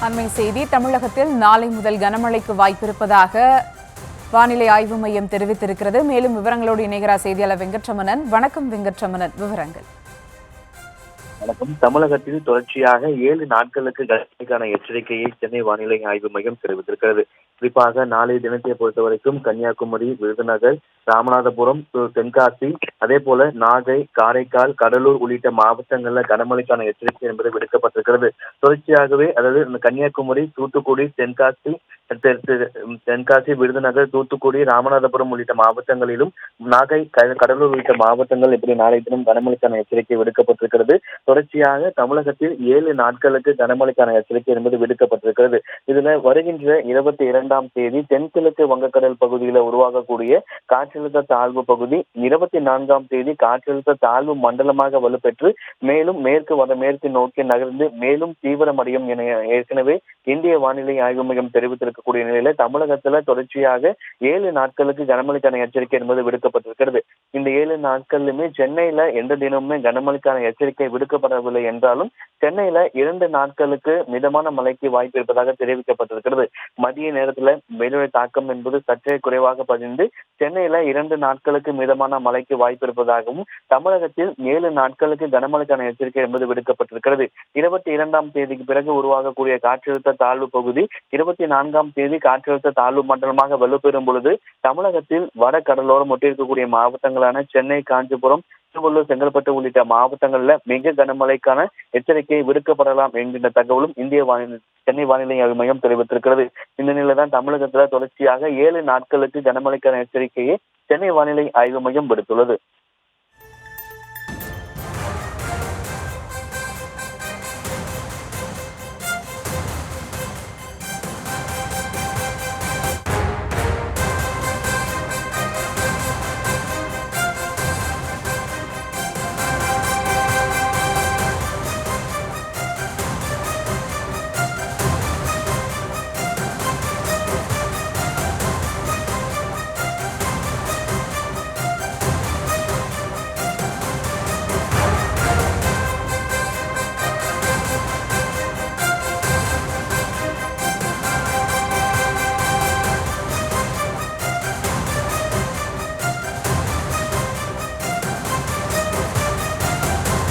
அண்மை செய்தி. தமிழகத்தில் நாளை முதல் கனமழைக்கு வாய்ப்பிருப்பதாக வானிலை ஆய்வு மையம் தெரிவித்திருக்கிறது. மேலும் விவரங்களோடு இணைகிறார் செய்தியாளர் வெங்கட்ரமணன். வணக்கம் வெங்கட்ரமணன், விவரங்கள். வணக்கம். தமிழகத்தில் தொடர்ச்சியாக 7 நாட்களுக்கு கனமழைக்கான எச்சரிக்கையை சென்னை வானிலை ஆய்வு மையம் தெரிவித்திருக்கிறது. குறிப்பாக நாளைய தினத்தை பொறுத்தவரைக்கும் கன்னியாகுமரி, விருதுநகர், ராமநாதபுரம், தென்காசி, அதே போல நாகை, காரைக்கால், கடலூர் உள்ளிட்ட மாவட்டங்களில் கனமழைக்கான எச்சரிக்கை என்பது விடுக்கப்பட்டிருக்கிறது. தொடர்ச்சியாகவே அதாவது கன்னியாகுமரி, தூத்துக்குடி, தென்காசி, விருதுநகர், தூத்துக்குடி, ராமநாதபுரம் உள்ளிட்ட மாவட்டங்களிலும், நாகை, கடலூர் உள்ளிட்ட மாவட்டங்கள் இப்படி நாளை தினம் கனமழைக்கான எச்சரிக்கை விடுக்கப்பட்டிருக்கிறது. தொடர்ச்சியாக தமிழகத்தில் 7 நாட்களுக்கு கனமழைக்கான எச்சரிக்கை என்பது விடுக்கப்பட்டிருக்கிறது. இதுல வருகின்ற 22ஆம் தேதி தென்கிழக்கு வங்கக்கடல் பகுதியில் உருவாகக்கூடிய காற்றழுத்த தாழ்வு பகுதி 24ஆம் தேதி காற்றழுத்த தாழ்வு மண்டலமாக வலுப்பெற்று மேலும் மேற்கு வடமேற்கு நோக்கி நகர்ந்து மேலும் தீவிரமடையும் என ஏற்கனவே இந்திய வானிலை ஆய்வு மையம் தெரிவித்திருக்கக்கூடிய நிலையில தமிழகத்துல தொடர்ச்சியாக 7 நாட்களுக்கு கனமழைக்கான எச்சரிக்கை என்பது விடுக்கப்பட்டிருக்கிறது. இந்த 7 நாட்களிலுமே சென்னையில எந்த தினமுமே கனமழைக்கான எச்சரிக்கை விடுக்கப்படவில்லை என்றாலும் சென்னையில 2 நாட்களுக்கு மிதமான மழைக்கு வாய்ப்பு இருப்பதாக தெரிவிக்கப்பட்டிருக்கிறது. மதிய நேரத்துல வெயிலுடைய தாக்கம் என்பது சற்றே குறைவாக பதிந்து சென்னையில 2 நாட்களுக்கு மிதமான மழைக்கு வாய்ப்பு இருப்பதாகவும் தமிழகத்தில் 7 நாட்களுக்கு கனமழைக்கான எச்சரிக்கை என்பது விடுக்கப்பட்டிருக்கிறது. 22ஆம் தேதிக்கு பிறகு உருவாகக்கூடிய காற்றழுத்த தாழ்வு பகுதி 24ஆம் தேதி காற்றழுத்த தாழ்வு மண்டலமாக வலுப்பெறும் பொழுது தமிழகத்தில் வட கடலோரம் ஒட்டியிருக்கக்கூடிய மாவட்டங்களான சென்னை, காஞ்சிபுரம், திருவள்ளூர், செங்கல்பட்டு உள்ளிட்ட மாவட்டங்கள்ல மிக கனமழைக்கான எச்சரிக்கை விடுக்கப்படலாம் என்கின்ற தகவலும் சென்னை வானிலை ஆய்வு மையம் தெரிவித்திருக்கிறது. இந்த நிலையில தான் தமிழகத்துல தொடர்ச்சியாக 7 நாட்களுக்கு கனமழைக்கான எச்சரிக்கையை சென்னை வானிலை ஆய்வு மையம் விடுத்துள்ளது.